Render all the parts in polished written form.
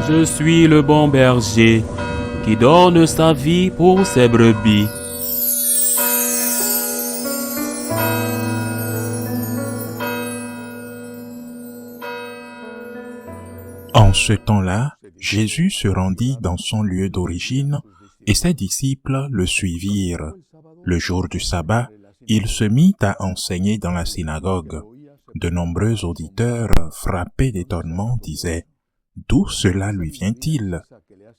Je suis le bon berger qui donne sa vie pour ses brebis. En ce temps-là, Jésus se rendit dans son lieu d'origine et ses disciples le suivirent. Le jour du sabbat, il se mit à enseigner dans la synagogue. De nombreux auditeurs, frappés d'étonnement, disaient « D'où cela lui vient-il?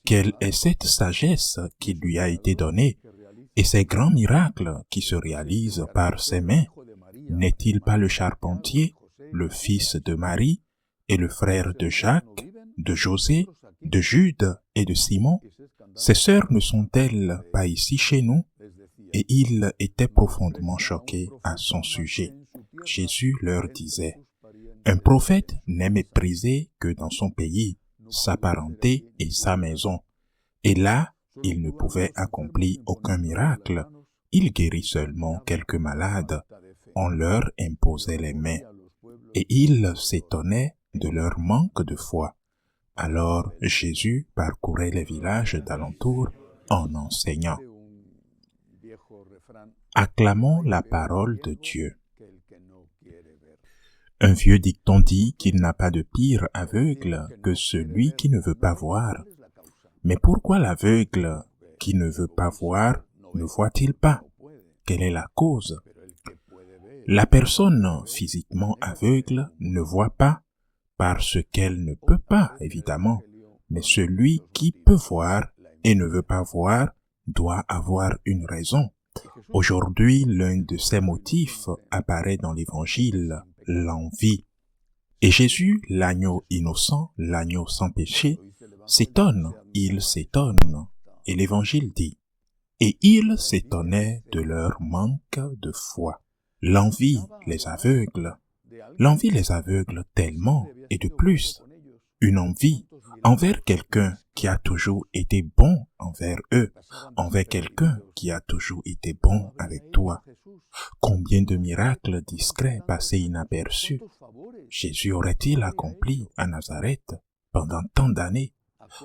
Quelle est cette sagesse qui lui a été donnée et ces grands miracles qui se réalisent par ses mains? N'est-il pas le charpentier, le fils de Marie et le frère de Jacques, de José, de Jude et de Simon? Ses sœurs ne sont-elles pas ici chez nous? » Et ils étaient profondément choqués à son sujet. Jésus leur disait, « Un prophète n'est méprisé que dans son pays, sa parenté et sa maison. » Et là, il ne pouvait accomplir aucun miracle. Il guérit seulement quelques malades. On leur imposait les mains. Et ils s'étonnaient de leur manque de foi. Alors Jésus parcourait les villages d'alentour en enseignant. Acclamons la parole de Dieu. Un vieux dicton dit qu'il n'a pas de pire aveugle que celui qui ne veut pas voir. Mais pourquoi l'aveugle qui ne veut pas voir ne voit-il pas? Quelle est la cause? La personne physiquement aveugle ne voit pas parce qu'elle ne peut pas, évidemment. Mais celui qui peut voir et ne veut pas voir doit avoir une raison. Aujourd'hui, l'un de ces motifs apparaît dans l'Évangile, l'envie. Et Jésus, l'agneau innocent, l'agneau sans péché, s'étonne, il s'étonne. Et l'Évangile dit, « Et ils s'étonnaient de leur manque de foi. » L'envie les aveugle. L'envie les aveugle tellement, et de plus, une envie envers quelqu'un qui a toujours été bon envers eux, envers quelqu'un qui a toujours été bon avec toi. Combien de miracles discrets passés inaperçus Jésus aurait-il accompli à Nazareth pendant tant d'années?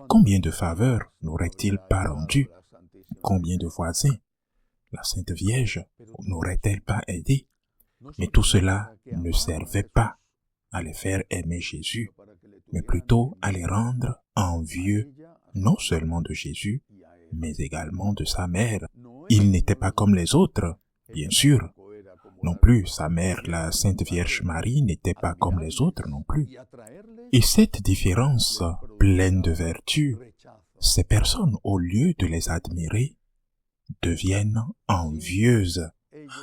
Combien de faveurs n'aurait-il pas rendues? Combien de voisins la Sainte Vierge n'aurait-elle pas aidé? Mais tout cela ne servait pas à les faire aimer Jésus, mais plutôt à les rendre envieux, non seulement de Jésus, mais également de sa mère. Il n'était pas comme les autres, bien sûr. Non plus, sa mère, la Sainte Vierge Marie, n'était pas comme les autres non plus. Et cette différence pleine de vertu, ces personnes, au lieu de les admirer, deviennent envieuses.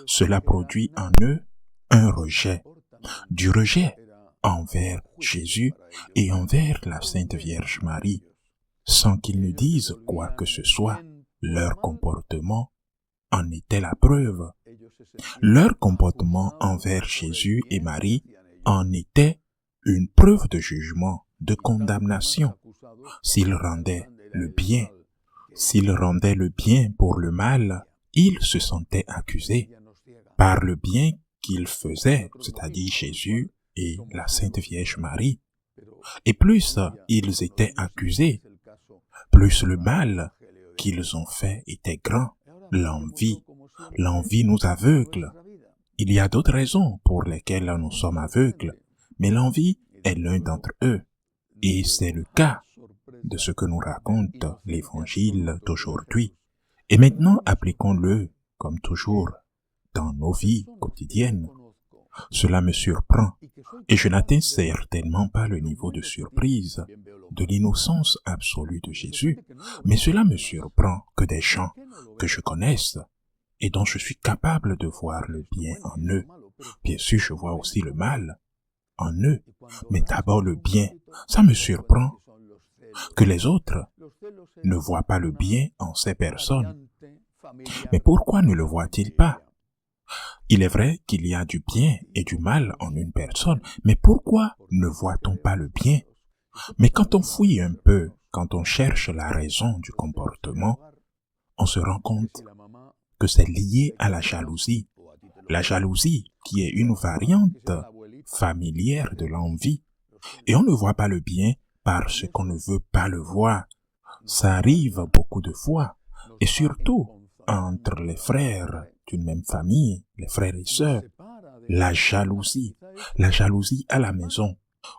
Cela produit en eux un rejet, du rejet envers Jésus et envers la Sainte Vierge Marie, sans qu'ils ne disent quoi que ce soit. Leur comportement en était la preuve. Leur comportement envers Jésus et Marie en était une preuve de jugement, de condamnation. S'ils rendaient le bien, pour le mal, ils se sentaient accusés. Par le bien qu'ils faisaient, c'est-à-dire Jésus et la Sainte Vierge Marie. Et plus ils étaient accusés, plus le mal qu'ils ont fait était grand. L'envie nous aveugle. Il y a d'autres raisons pour lesquelles nous sommes aveugles, mais l'envie est l'un d'entre eux. Et c'est le cas de ce que nous raconte l'Évangile d'aujourd'hui. Et maintenant, appliquons-le, comme toujours, dans nos vies quotidiennes. Cela me surprend, et je n'atteins certainement pas le niveau de surprise de l'innocence absolue de Jésus, mais cela me surprend que des gens que je connaisse et dont je suis capable de voir le bien en eux. Bien sûr, je vois aussi le mal en eux, mais d'abord le bien. Ça me surprend que les autres ne voient pas le bien en ces personnes. Mais pourquoi ne le voient-ils pas? Il est vrai qu'il y a du bien et du mal en une personne, mais pourquoi ne voit-on pas le bien? Mais quand on fouille un peu, quand on cherche la raison du comportement, on se rend compte que c'est lié à la jalousie. La jalousie qui est une variante familière de l'envie. Et on ne voit pas le bien parce qu'on ne veut pas le voir. Ça arrive beaucoup de fois, et surtout entre les frères d'une même famille, les frères et sœurs, la jalousie à la maison,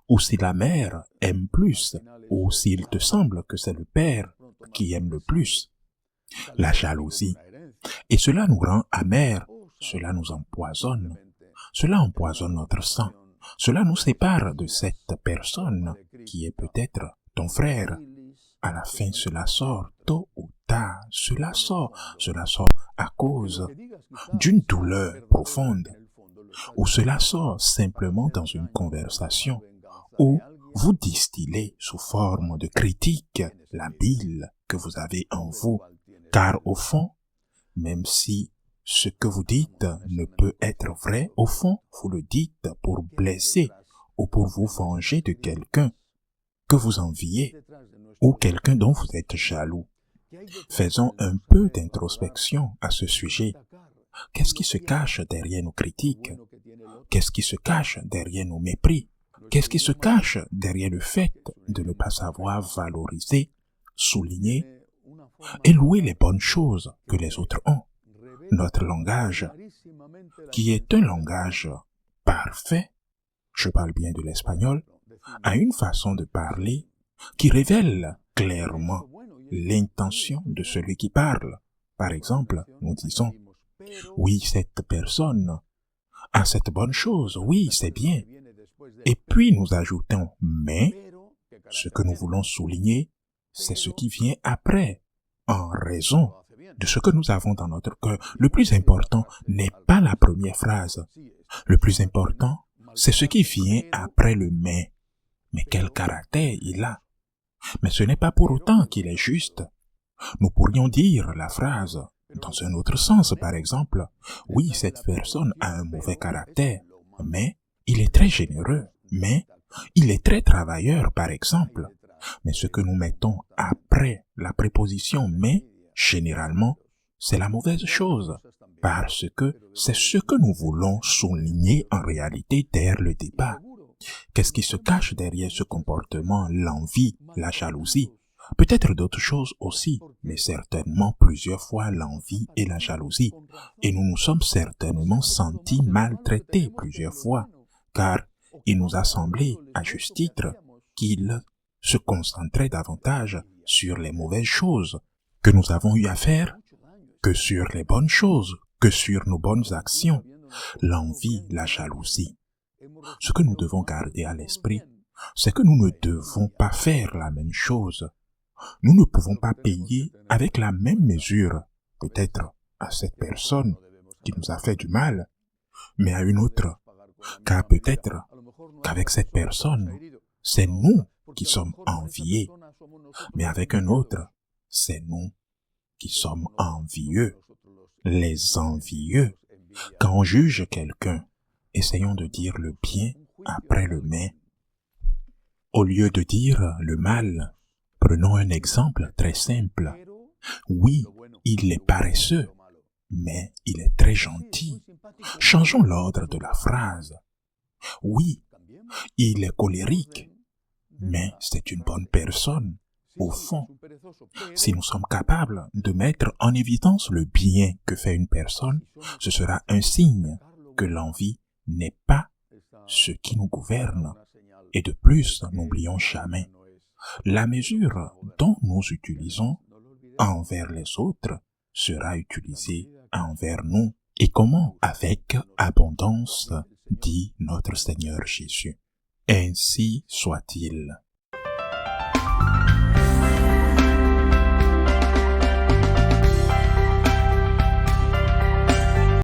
ou si la mère aime plus, ou s'il te semble que c'est le père qui aime le plus, la jalousie. Et cela nous rend amers, cela nous empoisonne, cela empoisonne notre sang, cela nous sépare de cette personne qui est peut-être ton frère. À la fin, cela sort tôt ou tard, cela sort à cause d'une douleur profonde, ou cela sort simplement dans une conversation où vous distillez sous forme de critique la bile que vous avez en vous, car au fond, même si ce que vous dites ne peut être vrai, au fond, vous le dites pour blesser ou pour vous venger de quelqu'un que vous enviez ou quelqu'un dont vous êtes jaloux. Faisons un peu d'introspection à ce sujet. Qu'est-ce qui se cache derrière nos critiques? Qu'est-ce qui se cache derrière nos mépris? Qu'est-ce qui se cache derrière le fait de ne pas savoir valoriser, souligner et louer les bonnes choses que les autres ont? Notre langage, qui est un langage parfait, je parle bien de l'espagnol, a une façon de parler qui révèle clairement l'intention de celui qui parle. Par exemple, nous disons, oui, cette personne a cette bonne chose, oui, c'est bien. Et puis nous ajoutons, mais ce que nous voulons souligner, c'est ce qui vient après, en raison de ce que nous avons dans notre cœur. Le plus important n'est pas la première phrase. Le plus important, c'est ce qui vient après le mais. Mais quel caractère il a. Mais ce n'est pas pour autant qu'il est juste. Nous pourrions dire la phrase dans un autre sens, par exemple. Oui, cette personne a un mauvais caractère, mais il est très généreux, mais il est très travailleur, par exemple. Mais ce que nous mettons après la préposition mais, généralement, c'est la mauvaise chose, parce que c'est ce que nous voulons souligner en réalité derrière le débat. Qu'est-ce qui se cache derrière ce comportement, l'envie, la jalousie? Peut-être d'autres choses aussi, mais certainement plusieurs fois l'envie et la jalousie. Et nous nous sommes certainement sentis maltraités plusieurs fois, car il nous a semblé, à juste titre, qu'il se concentrait davantage sur les mauvaises choses que nous avons eu à faire que sur les bonnes choses, que sur nos bonnes actions, l'envie, la jalousie. Ce que nous devons garder à l'esprit, c'est que nous ne devons pas faire la même chose. Nous ne pouvons pas payer avec la même mesure, peut-être à cette personne qui nous a fait du mal, mais à une autre, car peut-être qu'avec cette personne, c'est nous qui sommes enviés, mais avec un autre, c'est nous qui sommes envieux. Les envieux, quand on juge quelqu'un, essayons de dire le bien après le mais. Au lieu de dire le mal, prenons un exemple très simple. Oui, il est paresseux, mais il est très gentil. Changeons l'ordre de la phrase. Oui, il est colérique, mais c'est une bonne personne. Au fond, si nous sommes capables de mettre en évidence le bien que fait une personne, ce sera un signe que l'envie n'est pas ce qui nous gouverne. Et de plus, n'oublions jamais, la mesure dont nous utilisons envers les autres sera utilisée envers nous. Et comment? Avec abondance, dit notre Seigneur Jésus. Ainsi soit-il.